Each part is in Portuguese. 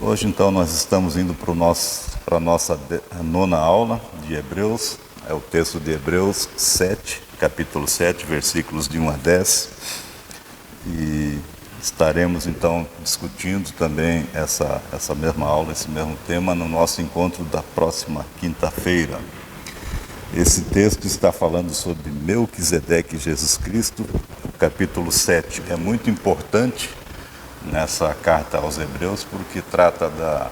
Hoje, então, nós estamos indo para a nossa nona aula de Hebreus. É o texto de Hebreus 7, capítulo 7, versículos de 1 a 10. E estaremos, então, discutindo também essa mesma aula, esse mesmo tema, no nosso encontro da próxima quinta-feira. Esse texto está falando sobre Melquisedeque e Jesus Cristo. O capítulo 7 é muito importante nessa carta aos Hebreus, porque trata do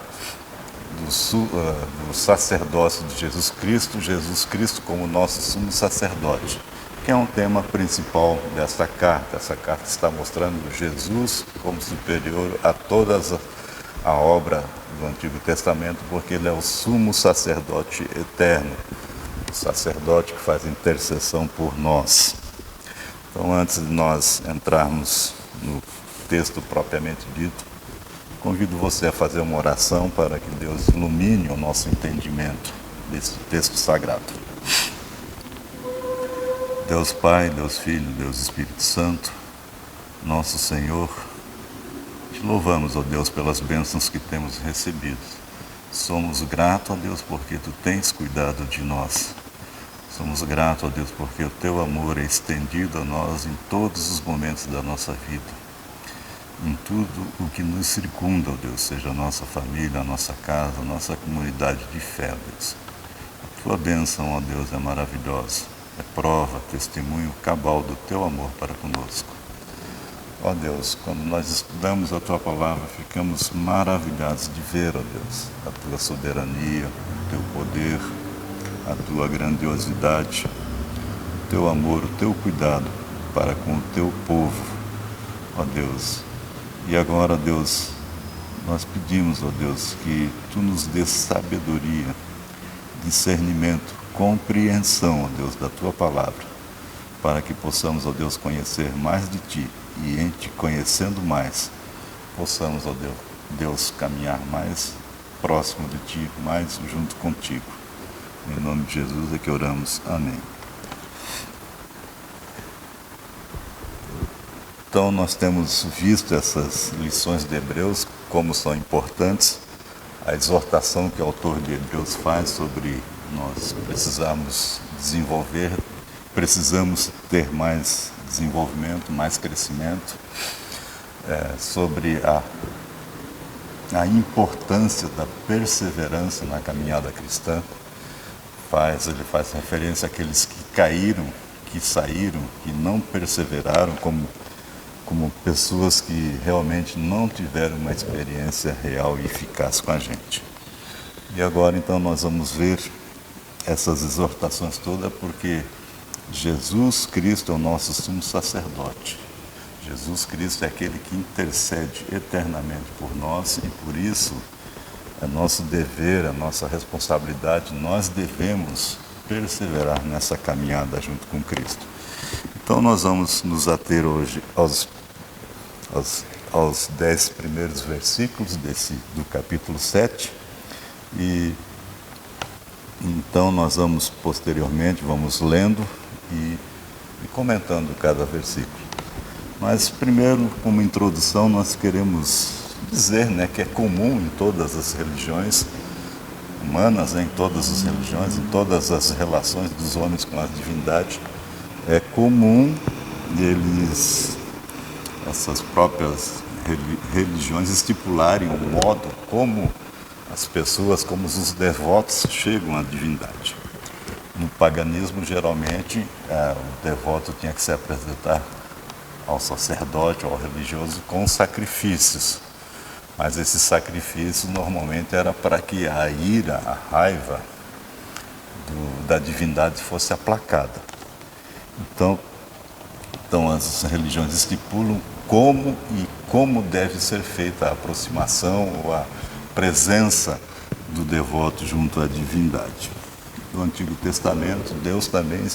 sacerdócio de Jesus Cristo como nosso sumo sacerdote, que é um tema principal dessa carta. Essa carta está mostrando Jesus como superior a toda a obra do Antigo Testamento, porque ele é o sumo sacerdote eterno, o sacerdote que faz intercessão por nós. Então, antes de nós entrarmos no texto propriamente dito, convido você a fazer uma oração para que Deus ilumine o nosso entendimento desse texto sagrado. Deus Pai, Deus Filho, Deus Espírito Santo, nosso Senhor, te louvamos, ó Deus, pelas bênçãos que temos recebido. Somos gratos, ó Deus, porque tu tens cuidado de nós. Somos gratos, ó Deus, porque o teu amor é estendido a nós em todos os momentos da nossa vida. Em tudo o que nos circunda, ó Deus, seja a nossa família, a nossa casa, a nossa comunidade de fé, Deus. A tua bênção, ó Deus, é maravilhosa, é prova, testemunho cabal do teu amor para conosco. Ó Deus, quando nós estudamos a tua palavra, ficamos maravilhados de ver, ó Deus, a tua soberania, o teu poder, a tua grandiosidade, o teu amor, o teu cuidado para com o teu povo, ó Deus. E agora, Deus, nós pedimos, ó Deus, que tu nos dê sabedoria, discernimento, compreensão, ó Deus, da tua palavra, para que possamos, ó Deus, conhecer mais de ti e em te conhecendo mais, possamos, ó Deus, caminhar mais próximo de ti, mais junto contigo. Em nome de Jesus é que oramos. Amém. Então, nós temos visto essas lições de Hebreus, como são importantes, a exortação que o autor de Hebreus faz sobre nós precisamos desenvolver, precisamos ter mais desenvolvimento, mais crescimento, sobre a importância da perseverança na caminhada cristã. Ele faz referência àqueles que caíram, que saíram, que não perseveraram, como pessoas que realmente não tiveram uma experiência real e eficaz com a gente. E agora, então, nós vamos ver essas exortações todas, porque Jesus Cristo é o nosso sumo sacerdote. Jesus Cristo é aquele que intercede eternamente por nós, e por isso é nosso dever, é nossa responsabilidade, nós devemos perseverar nessa caminhada junto com Cristo. Então, nós vamos nos ater hoje aos 10 primeiros versículos do capítulo 7, e então nós vamos posteriormente, vamos lendo e comentando cada versículo. Mas primeiro, como introdução, nós queremos dizer, que é comum em todas as religiões humanas, em todas as religiões, em todas as relações dos homens com a divindade, é comum essas próprias religiões estipularem o modo como as pessoas, como os devotos chegam à divindade. No paganismo, geralmente, o devoto tinha que se apresentar ao sacerdote, ao religioso, com sacrifícios. Mas esses sacrifícios normalmente era para que a ira, a raiva da divindade fosse aplacada. Então as religiões estipulam como deve ser feita a aproximação ou a presença do devoto junto à divindade. No Antigo Testamento, Deus também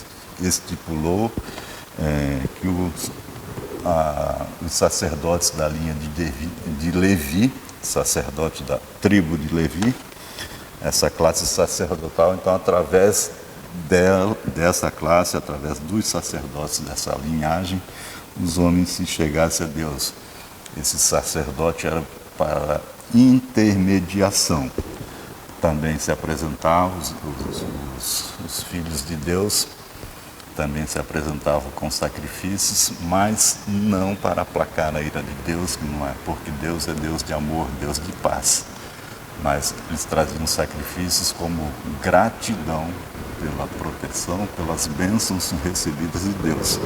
estipulou que os sacerdotes da linha de Levi, sacerdote da tribo de Levi, essa classe sacerdotal, então, através dessa classe, através dos sacerdotes dessa linhagem, os homens se chegassem a Deus. Esse sacerdote era para intermediação. Também se apresentavam os filhos de Deus, também se apresentavam com sacrifícios, mas não para aplacar a ira de Deus, que não é, porque Deus é Deus de amor, Deus de paz. Mas eles traziam sacrifícios como gratidão pela proteção, pelas bênçãos recebidas de Deus.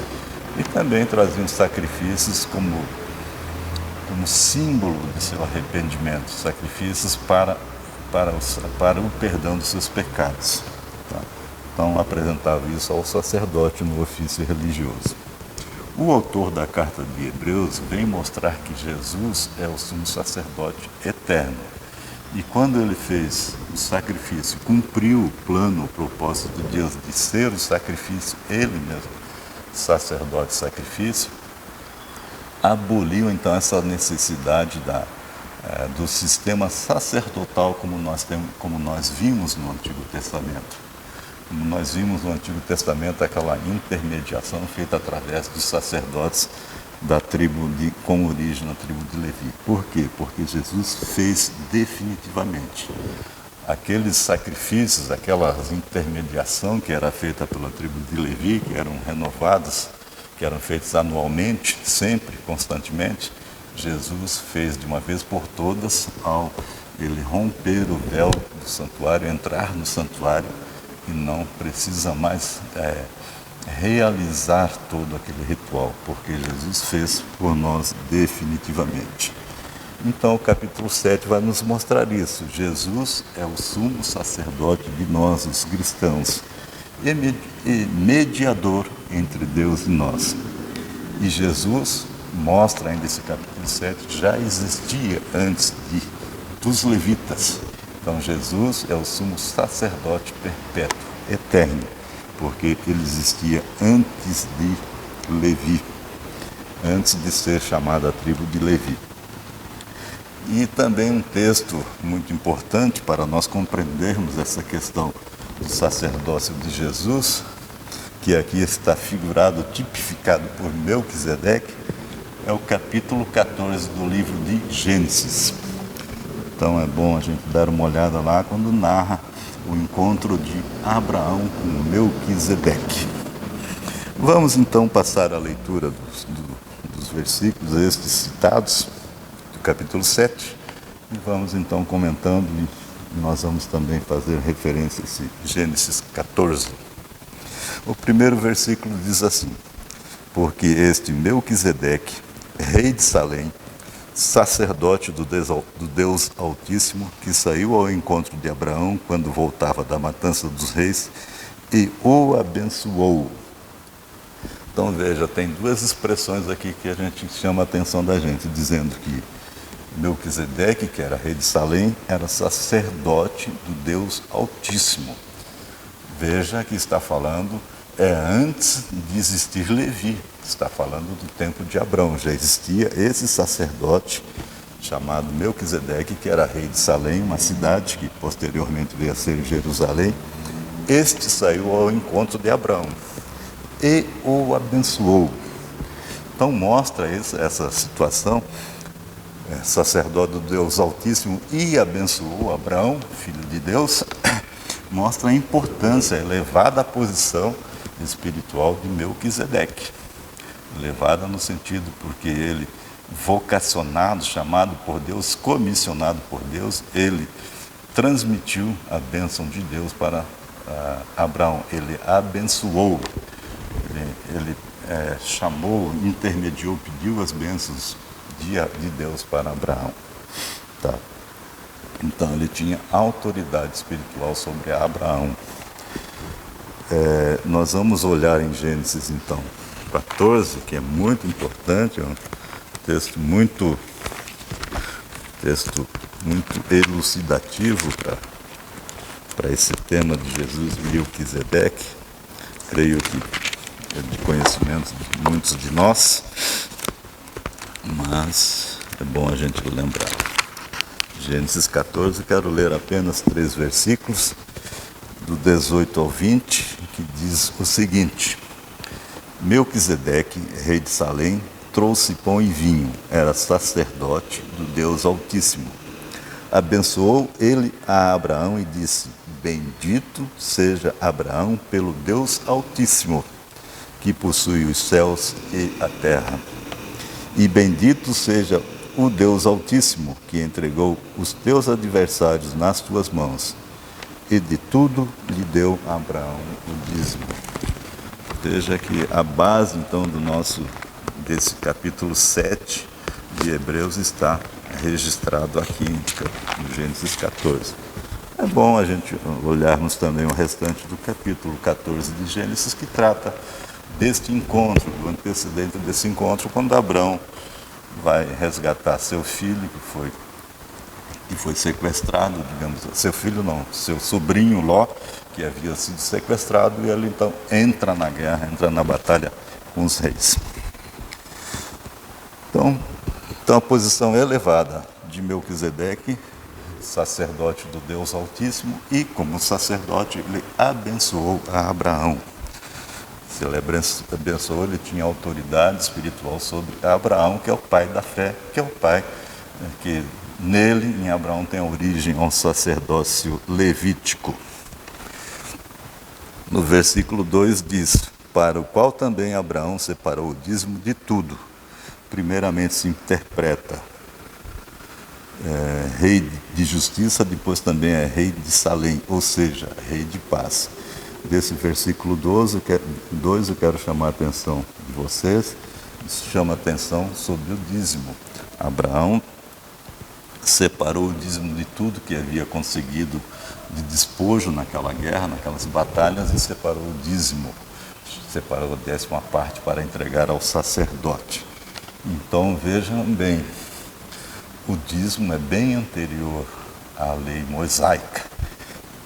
E também traziam sacrifícios como símbolo de seu arrependimento, sacrifícios para o perdão dos seus pecados. Tá? Então apresentava isso ao sacerdote no ofício religioso. O autor da carta de Hebreus vem mostrar que Jesus é o sumo sacerdote eterno. E quando ele fez o sacrifício, cumpriu o plano, o propósito de Deus de ser o sacrifício, ele mesmo, sacerdote sacrifício, aboliu então essa necessidade do sistema sacerdotal como nós vimos no Antigo Testamento. Como nós vimos no Antigo Testamento, aquela intermediação feita através dos sacerdotes da tribo com origem na tribo de Levi. Por quê? Porque Jesus fez definitivamente aqueles sacrifícios, aquela intermediação que era feita pela tribo de Levi, que eram renovados, que eram feitos anualmente, sempre, constantemente. Jesus fez de uma vez por todas ao ele romper o véu do santuário, entrar no santuário e não precisa mais realizar todo aquele ritual, porque Jesus fez por nós definitivamente. Então o capítulo 7 vai nos mostrar isso. Jesus é o sumo sacerdote de nós, os cristãos, e mediador entre Deus e nós. E Jesus mostra ainda esse capítulo 7, já existia antes dos levitas. Então Jesus é o sumo sacerdote perpétuo, eterno, porque ele existia antes de Levi, antes de ser chamada a tribo de Levi. E também um texto muito importante para nós compreendermos essa questão do sacerdócio de Jesus, que aqui está figurado, tipificado por Melquisedeque, é o capítulo 14 do livro de Gênesis. Então é bom a gente dar uma olhada lá quando narra o encontro de Abraão com Melquisedeque. Vamos então passar a leitura dos versículos estes citados, do capítulo 7, e vamos então comentando, e nós vamos também fazer referência a esse Gênesis 14. O primeiro versículo diz assim: porque este Melquisedeque, rei de Salém, sacerdote do Deus Altíssimo, que saiu ao encontro de Abraão quando voltava da matança dos reis e o abençoou. Então veja, tem duas expressões aqui que a gente chama a atenção da gente, dizendo que Melquisedeque, que era rei de Salém, era sacerdote do Deus Altíssimo. Veja que está falando antes de existir Levi, está falando do tempo de Abraão. Já existia esse sacerdote chamado Melquisedeque, que era rei de Salém, uma cidade que posteriormente veio a ser Jerusalém. Este saiu ao encontro de Abraão e o abençoou. Então mostra essa situação, sacerdote do Deus Altíssimo e abençoou Abraão, filho de Deus, mostra a importância, a elevada posição espiritual de Melquisedeque. Elevada no sentido porque ele, vocacionado, chamado por Deus, comissionado por Deus, ele transmitiu a bênção de Deus para Abraão. Ele abençoou, ele chamou, intermediou, pediu as bênçãos de Deus para Abraão. Tá. Então ele tinha autoridade espiritual sobre Abraão. Nós vamos olhar em Gênesis então 14, que é muito importante, é um texto muito elucidativo para esse tema de Jesus, Melquisedeque. Creio que é de conhecimento de muitos de nós, mas é bom a gente lembrar. Gênesis 14, quero ler apenas 3 versículos, do 18 ao 20, que diz o seguinte: Melquisedeque, rei de Salém, trouxe pão e vinho, era sacerdote do Deus Altíssimo. Abençoou ele a Abraão e disse: Bendito seja Abraão pelo Deus Altíssimo, que possui os céus e a terra. E bendito seja o Deus Altíssimo, que entregou os teus adversários nas tuas mãos, e de tudo lhe deu a Abraão o dízimo. Veja que a base, então, desse capítulo 7 de Hebreus está registrado aqui em Gênesis 14. É bom a gente olharmos também o restante do capítulo 14 de Gênesis, que trata deste encontro, do antecedente desse encontro, quando Abraão vai resgatar seu filho, que foi sequestrado, digamos, seu filho não, seu sobrinho Ló, que havia sido sequestrado, e ele então entra na guerra, entra na batalha com os reis. Então a posição elevada de Melquisedeque, sacerdote do Deus Altíssimo, e como sacerdote ele abençoou a Abraão. Se ele abençoou, ele tinha autoridade espiritual sobre Abraão, que é o pai da fé, que é o pai que nele, em Abraão, tem origem ao sacerdócio levítico. No versículo 2 diz: para o qual também Abraão separou o dízimo de tudo. Primeiramente se interpreta rei de justiça, depois também é rei de Salém, ou seja, rei de paz. Desse versículo 2 eu quero chamar a atenção de vocês, chama a atenção sobre o dízimo. Abraão separou o dízimo de tudo que havia conseguido de despojo naquela guerra, naquelas batalhas, e separou o dízimo, separou a 10ª parte para entregar ao sacerdote. Então vejam bem, o dízimo é bem anterior à lei mosaica.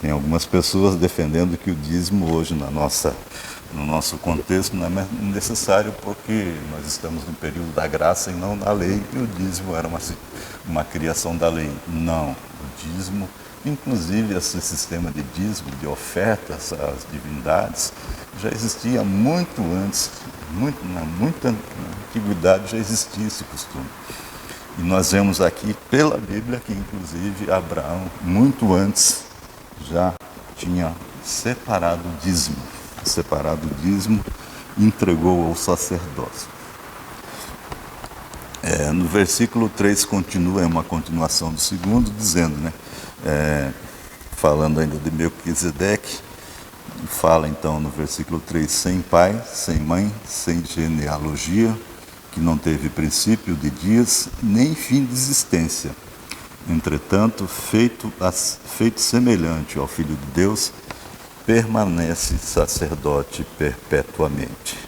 Tem algumas pessoas defendendo que o dízimo hoje no nosso contexto não é necessário porque nós estamos no período da graça e não da lei, e o dízimo era uma criação da lei. Não, o dízimo, inclusive esse sistema de dízimo, de ofertas às divindades, já existia muito antes, na muita antiguidade já existia esse costume. E nós vemos aqui pela Bíblia que inclusive Abraão, muito antes, já tinha separado o dízimo e entregou ao sacerdócio. No versículo 3 continua, é uma continuação do segundo, dizendo, falando ainda de Melquisedeque, fala então no versículo 3, sem pai, sem mãe, sem genealogia, que não teve princípio de dias, nem fim de existência. Entretanto, feito semelhante ao Filho de Deus, permanece sacerdote perpetuamente.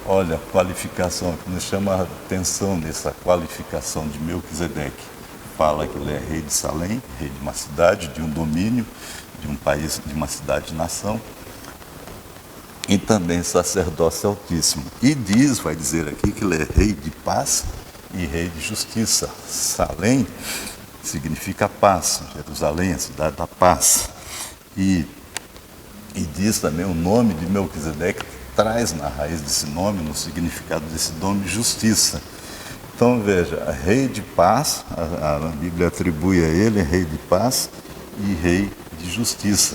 Olha, a qualificação que nos chama a atenção nessa qualificação de Melquisedeque. Fala que ele é rei de Salém, rei de uma cidade, de um domínio, de um país, de uma cidade-nação, e também sacerdócio altíssimo. E vai dizer aqui que ele é rei de paz e rei de justiça. Salém significa paz, Jerusalém, a cidade da paz. E diz também o nome de Melquisedeque, traz na raiz desse nome, no significado desse nome, justiça. Então veja, rei de paz, a Bíblia atribui a ele rei de paz e rei de justiça.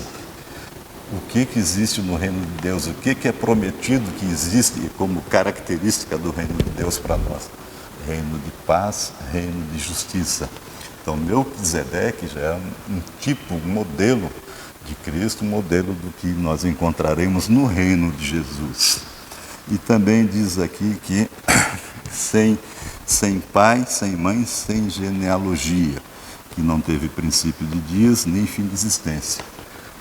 O que existe no reino de Deus? O que é prometido que existe como característica do reino de Deus para nós? Reino de paz, reino de justiça. Então Melquisedeque já é um tipo, um modelo de Cristo, um modelo do que nós encontraremos no reino de Jesus. E também diz aqui que sem pai, sem mãe, sem genealogia, que não teve princípio de dias nem fim de existência.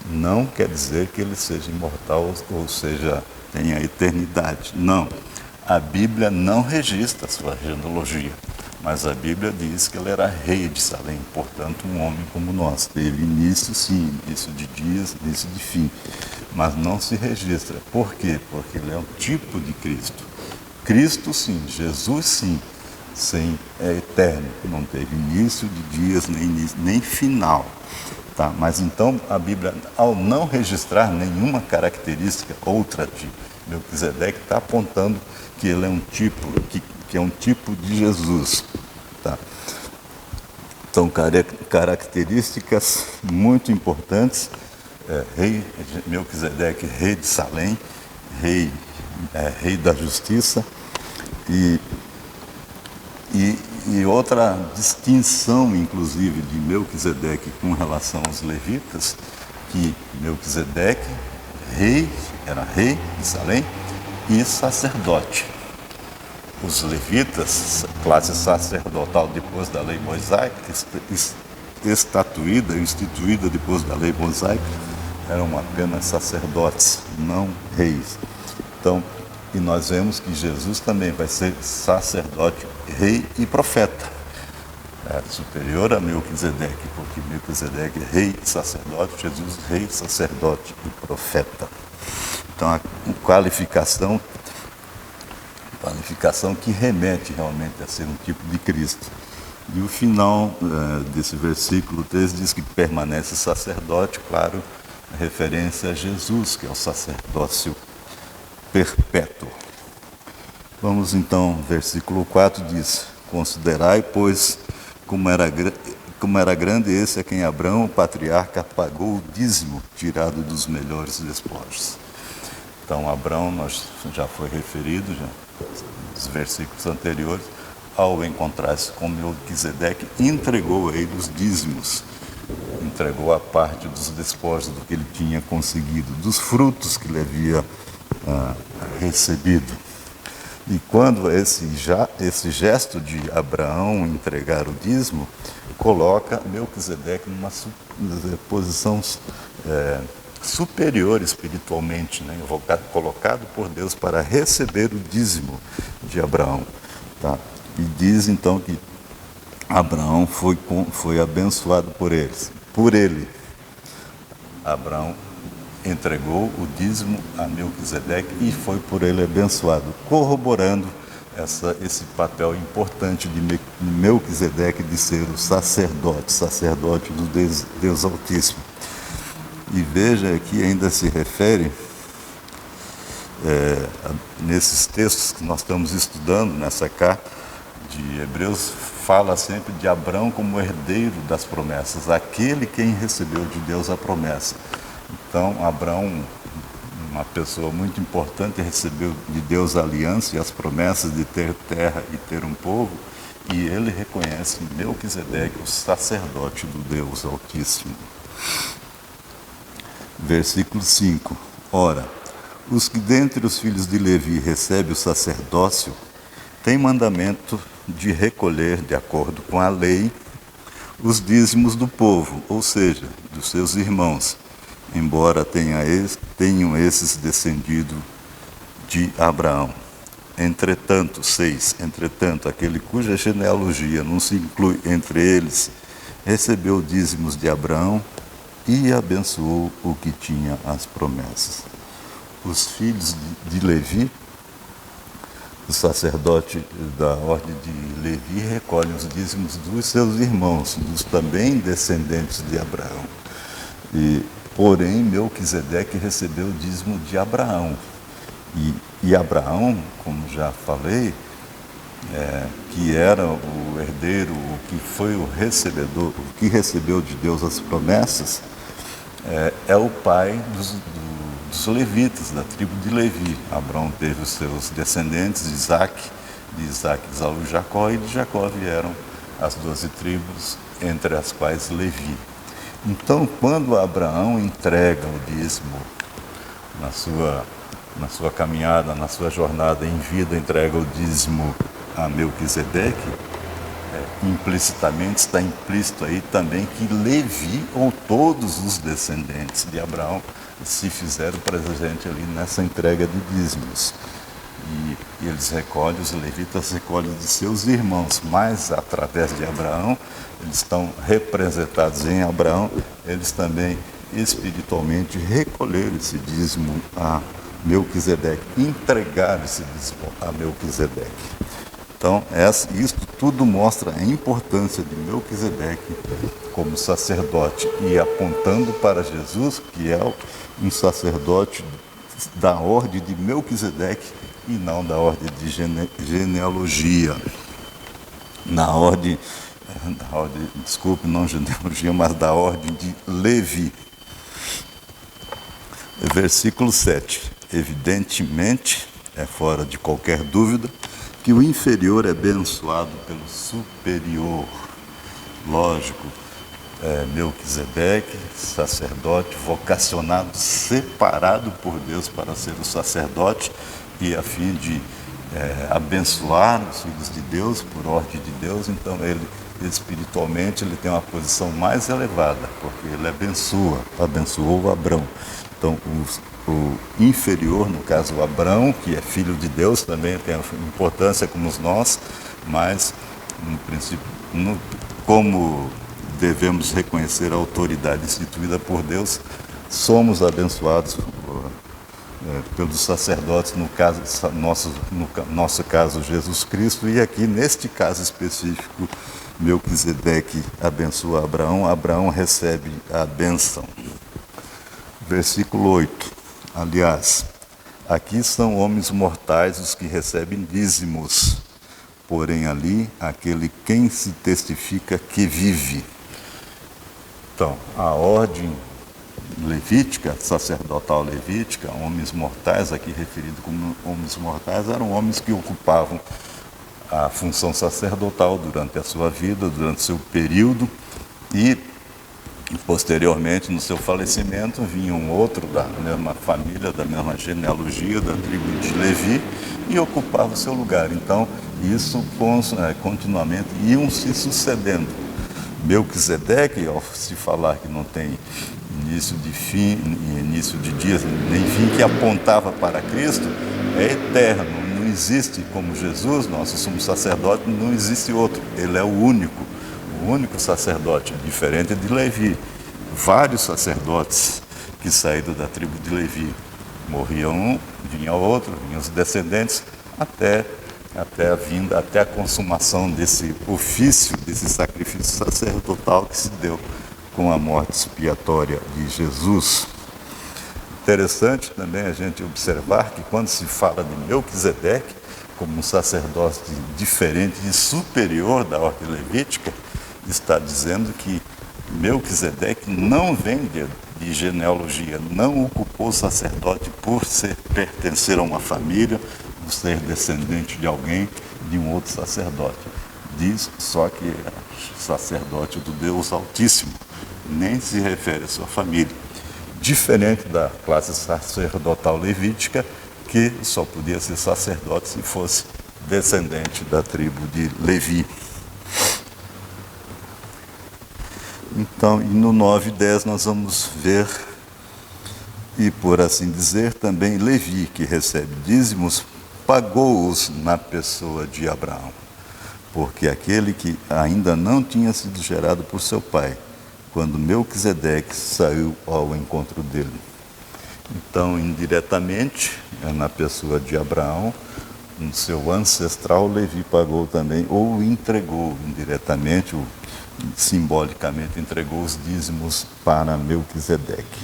Não quer dizer que ele seja imortal, ou seja, tenha eternidade. Não. A Bíblia não registra a sua genealogia, mas a Bíblia diz que ele era rei de Salém, portanto, um homem como nós. Teve início, sim, início de dias, início de fim, mas não se registra. Por quê? Porque ele é um tipo de Cristo. Cristo, sim, Jesus, sim, é eterno, não teve início de dias, nem final. Tá? Mas então a Bíblia, ao não registrar nenhuma característica outra Melquisedeque está apontando que ele é um tipo, que é um tipo de Jesus. Tá? Então, características muito importantes: rei Melquisedeque, rei de Salém, rei da justiça, e outra distinção, inclusive, de Melquisedeque com relação aos levitas, que Melquisedeque era rei de Salém e sacerdote. Os levitas, classe sacerdotal depois da lei mosaica, instituída depois da lei mosaica, eram apenas sacerdotes, não reis. Então, e nós vemos que Jesus também vai ser sacerdote, rei e profeta. Superior a Melquisedeque, porque Melquisedeque é rei e sacerdote, Jesus rei, sacerdote e profeta. Então, a qualificação que remete realmente a ser um tipo de Cristo. E o final desse versículo 3 diz que permanece sacerdote, claro, referência a Jesus, que é o sacerdócio perpétuo. Vamos então, versículo 4 diz: considerai, pois, como era grande esse a quem Abraão, o patriarca, pagou o dízimo tirado dos melhores despojos. Então, Abraão, já foi referido, nos versículos anteriores, ao encontrar-se com Melquisedeque, entregou a ele os dízimos, entregou a parte dos despojos do que ele tinha conseguido, dos frutos que ele havia recebido. E quando esse gesto de Abraão entregar o dízimo, coloca Melquisedeque numa posição superior espiritualmente, né? Colocado por Deus para receber o dízimo de Abraão. Tá? E diz então que Abraão foi abençoado por eles. Por ele, Abraão entregou o dízimo a Melquisedeque e foi por ele abençoado, corroborando esse papel importante de Melquisedeque de ser o sacerdote do Deus Altíssimo. E veja que ainda se refere, nesses textos que nós estamos estudando, nessa carta de Hebreus, fala sempre de Abraão como herdeiro das promessas, aquele quem recebeu de Deus a promessa. Então, Abraão, uma pessoa muito importante, recebeu de Deus a aliança e as promessas de ter terra e ter um povo, e ele reconhece Melquisedeque, o sacerdote do Deus Altíssimo. Versículo 5. Ora, os que dentre os filhos de Levi recebem o sacerdócio, têm mandamento de recolher, de acordo com a lei, os dízimos do povo, ou seja, dos seus irmãos, embora tenham esses descendido de Abraão. Entretanto, 6, aquele cuja genealogia não se inclui entre eles, recebeu dízimos de Abraão e abençoou o que tinha as promessas. Os filhos de Levi, o sacerdote da ordem de Levi, recolhem os dízimos dos seus irmãos, dos também descendentes de Abraão. Porém, Melquisedeque recebeu o dízimo de Abraão. E Abraão, como já falei, que era o herdeiro, o que foi o recebedor, o que recebeu de Deus as promessas, é o pai dos levitas, da tribo de Levi. Abraão teve os seus descendentes, de Isaac Esaú e Jacó, e de Jacó vieram as 12 tribos, entre as quais Levi. Então, quando Abraão entrega o dízimo na sua caminhada, na sua jornada em vida, entrega o dízimo a Melquisedeque, implicitamente está implícito aí também que Levi, ou todos os descendentes de Abraão, se fizeram presente ali nessa entrega de dízimos. E eles recolhem, os levitas recolhem de seus irmãos, mas através de Abraão, eles estão representados em Abraão, eles também espiritualmente recolheram esse dízimo a Melquisedeque, entregaram esse dízimo a Melquisedeque. Então, isso tudo mostra a importância de Melquisedeque como sacerdote e apontando para Jesus, que é um sacerdote da ordem de Melquisedeque e não da ordem de genealogia. Desculpe, não genealogia, mas da ordem de Levi. Versículo 7. Evidentemente, é fora de qualquer dúvida, que o inferior é abençoado pelo superior. Lógico, Melquisedeque, sacerdote, vocacionado, separado por Deus para ser o sacerdote e a fim de abençoar os filhos de Deus, por ordem de Deus. Então ele, espiritualmente, ele tem uma posição mais elevada, porque ele abençoou Abrão. Então o inferior, no caso Abrão, que é filho de Deus, também tem importância como nós, mas no princípio, como devemos reconhecer a autoridade instituída por Deus, somos abençoados pelos sacerdotes, no nosso caso Jesus Cristo, e aqui neste caso específico Melquisedeque abençoa Abraão, Abraão recebe a bênção. Versículo 8. Aliás, aqui são homens mortais os que recebem dízimos, porém ali aquele quem se testifica que vive. Então, a ordem levítica, sacerdotal levítica, homens mortais, aqui referido como homens mortais, eram homens que ocupavam a função sacerdotal durante a sua vida, durante seu período, e posteriormente, no seu falecimento, vinha um outro da mesma família, da mesma genealogia, da tribo de Levi, e ocupava o seu lugar. Então, isso continuamente iam se sucedendo. Melquisedeque, ao se falar que não tem início de dias, nem fim, que apontava para Cristo, é eterno. Não existe como Jesus, nosso sumo sacerdote, não existe outro. Ele é o único sacerdote, diferente de Levi. Vários sacerdotes que saíram da tribo de Levi, morria um, vinha outro, vinham os descendentes, até a consumação desse ofício, desse sacrifício sacerdotal que se deu com a morte expiatória de Jesus. Interessante também a gente observar que quando se fala de Melquisedeque como um sacerdote diferente e superior da ordem levítica, está dizendo que Melquisedeque não vem de genealogia, não ocupou o sacerdote por pertencer a uma família, por ser descendente de alguém, de um outro sacerdote. Diz só que é sacerdote do Deus Altíssimo, nem se refere à sua família. Diferente da classe sacerdotal levítica, que só podia ser sacerdote se fosse descendente da tribo de Levi. Então, e no 9 e 10 nós vamos ver, e por assim dizer, também Levi, que recebe dízimos, pagou-os na pessoa de Abraão, porque aquele que ainda não tinha sido gerado por seu pai, quando Melquisedeque saiu ao encontro dele. Então, indiretamente, na pessoa de Abraão, no seu ancestral, Levi pagou também, ou entregou indiretamente, simbolicamente entregou os dízimos para Melquisedeque.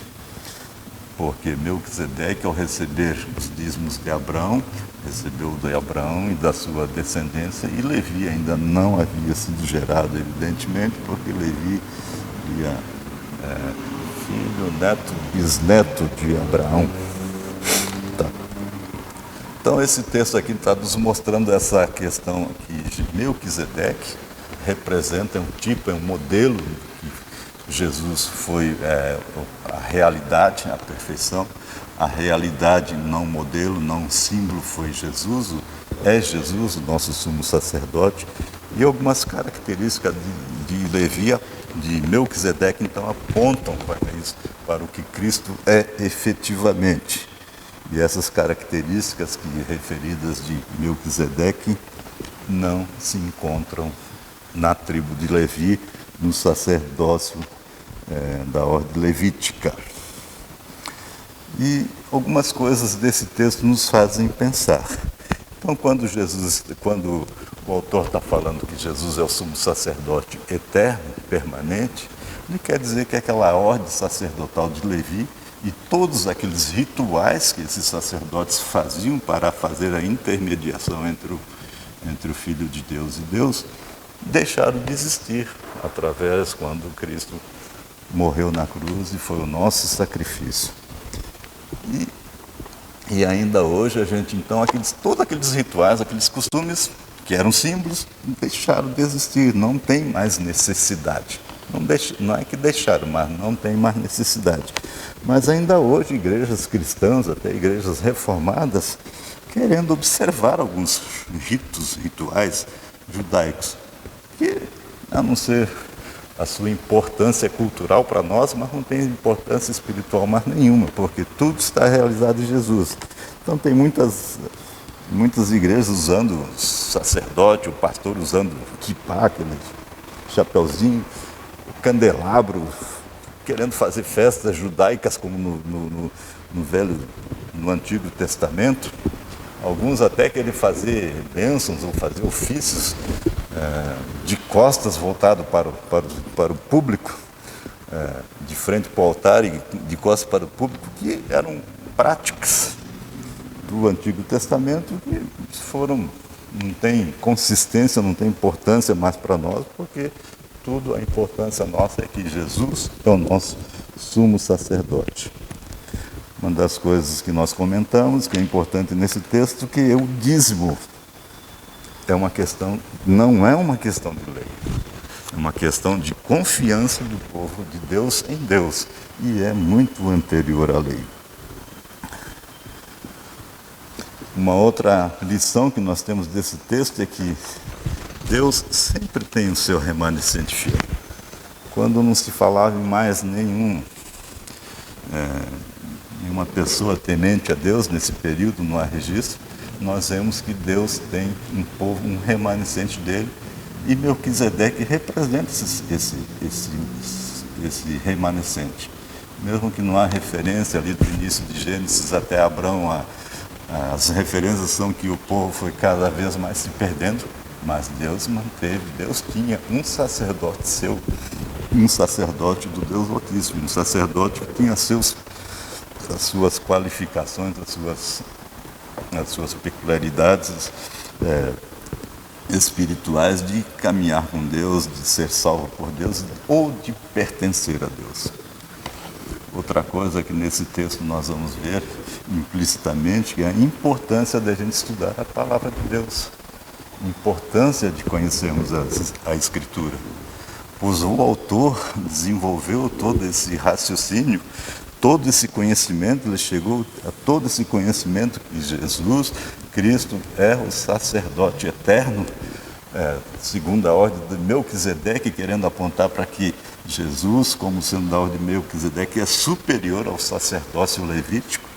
Porque Melquisedeque, ao receber os dízimos de Abraão, recebeu de Abraão e da sua descendência, e Levi ainda não havia sido gerado, evidentemente, porque Levi filho, neto, bisneto de Abraão. Tá. Então esse texto aqui está nos mostrando essa questão que Melquisedeque representa um tipo, é um modelo que Jesus foi a realidade, a perfeição. A realidade, não modelo, não símbolo, foi Jesus, é Jesus, o nosso sumo sacerdote. E algumas características de Levi, de Melquisedeque, então apontam para isso, para o que Cristo é efetivamente. E essas características que referidas de Melquisedeque não se encontram na tribo de Levi, no sacerdócio da ordem levítica. E algumas coisas desse texto nos fazem pensar. Então, quando o autor está falando que Jesus é o sumo sacerdote eterno, permanente, ele quer dizer que aquela ordem sacerdotal de Levi E todos aqueles rituais que esses sacerdotes faziam para fazer a intermediação entre o Filho de Deus e Deus, deixaram de existir através quando Cristo morreu na cruz e foi o nosso sacrifício. E ainda hoje a gente, então, todos aqueles rituais, aqueles costumes que eram símbolos, deixaram de existir, não tem mais necessidade. Não é que deixaram, mas não tem mais necessidade. Mas ainda hoje, igrejas cristãs, até igrejas reformadas, querendo observar alguns rituais judaicos, que, a não ser a sua importância cultural para nós, mas não tem importância espiritual mais nenhuma, porque tudo está realizado em Jesus. Então tem muitas igrejas usando o sacerdote, o pastor usando o kippá, aquele chapeuzinho, o candelabro, querendo fazer festas judaicas como no Antigo Testamento. Alguns até querem fazer bênçãos ou fazer ofícios de costas voltado para o público, de frente para o altar e de costas para o público, que eram práticas do Antigo Testamento que não tem consistência, não tem importância mais para nós, porque a importância nossa é que Jesus é o nosso sumo sacerdote. Uma das coisas que nós comentamos, que é importante nesse texto, que o dízimo não é uma questão de lei, é uma questão de confiança do povo de Deus em Deus, e é muito anterior à lei. Uma outra lição que nós temos desse texto é que Deus sempre tem o seu remanescente fiel. Quando não se falava em mais nenhuma pessoa temente a Deus, nesse período não há registro, nós vemos que Deus tem um povo, um remanescente dele, e Melquisedeque representa esse remanescente. Mesmo que não há referência ali do início de Gênesis até Abraão, as referências são que o povo foi cada vez mais se perdendo, mas Deus manteve, Deus tinha um sacerdote seu, um sacerdote do Deus Altíssimo, um sacerdote que tinha as suas qualificações, as suas peculiaridades espirituais de caminhar com Deus, de ser salvo por Deus ou de pertencer a Deus. Outra coisa que nesse texto nós vamos ver implicitamente que é a importância da gente estudar a palavra de Deus, a importância de conhecermos a Escritura. Pois o autor desenvolveu todo esse raciocínio, todo esse conhecimento, ele chegou a todo esse conhecimento que Jesus, Cristo, é o sacerdote eterno, segundo a ordem de Melquisedeque, querendo apontar para que Jesus, como sendo da ordem de Melquisedeque, é superior ao sacerdócio levítico.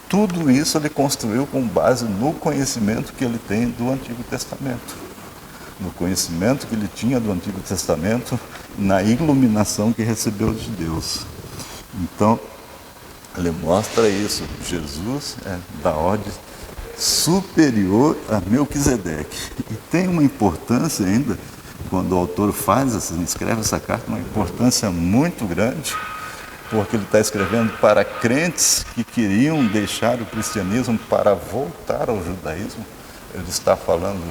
Tudo isso ele construiu com base no conhecimento que ele tem do Antigo Testamento. No conhecimento que ele tinha do Antigo Testamento, na iluminação que recebeu de Deus. Então, ele mostra isso. Jesus é da ordem superior a Melquisedeque. E tem uma importância ainda, quando o autor escreve essa carta, uma importância muito grande, porque ele está escrevendo para crentes que queriam deixar o cristianismo para voltar ao judaísmo. Ele está falando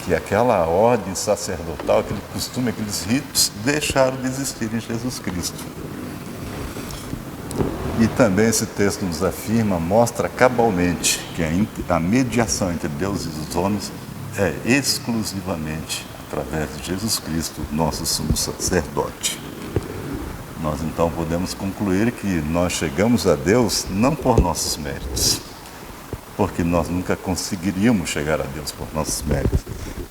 que aquela ordem sacerdotal, aquele costume, aqueles ritos, deixaram de existir em Jesus Cristo. E também esse texto nos afirma, mostra cabalmente que a mediação entre Deus e os homens é exclusivamente através de Jesus Cristo, nosso sumo sacerdote. Nós então podemos concluir que nós chegamos a Deus não por nossos méritos, porque nós nunca conseguiríamos chegar a Deus por nossos méritos.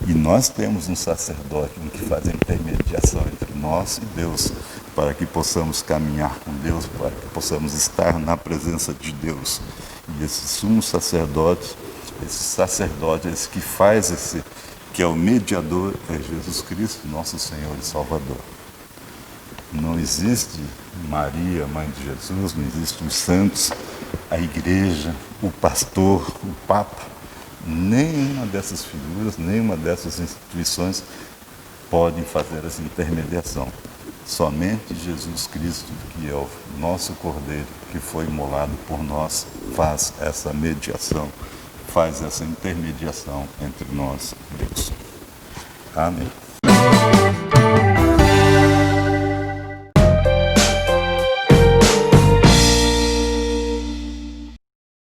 E nós temos um sacerdote que faz a intermediação entre nós e Deus, para que possamos caminhar com Deus, para que possamos estar na presença de Deus. E esse sumo sacerdote, esse que faz que é o mediador, é Jesus Cristo, nosso Senhor e Salvador. Não existe Maria, mãe de Jesus, não existe os santos, a igreja, o pastor, o papa. Nenhuma dessas figuras, nenhuma dessas instituições podem fazer essa intermediação. Somente Jesus Cristo, que é o nosso Cordeiro, que foi imolado por nós, faz essa mediação, faz essa intermediação entre nós e Deus. Amém.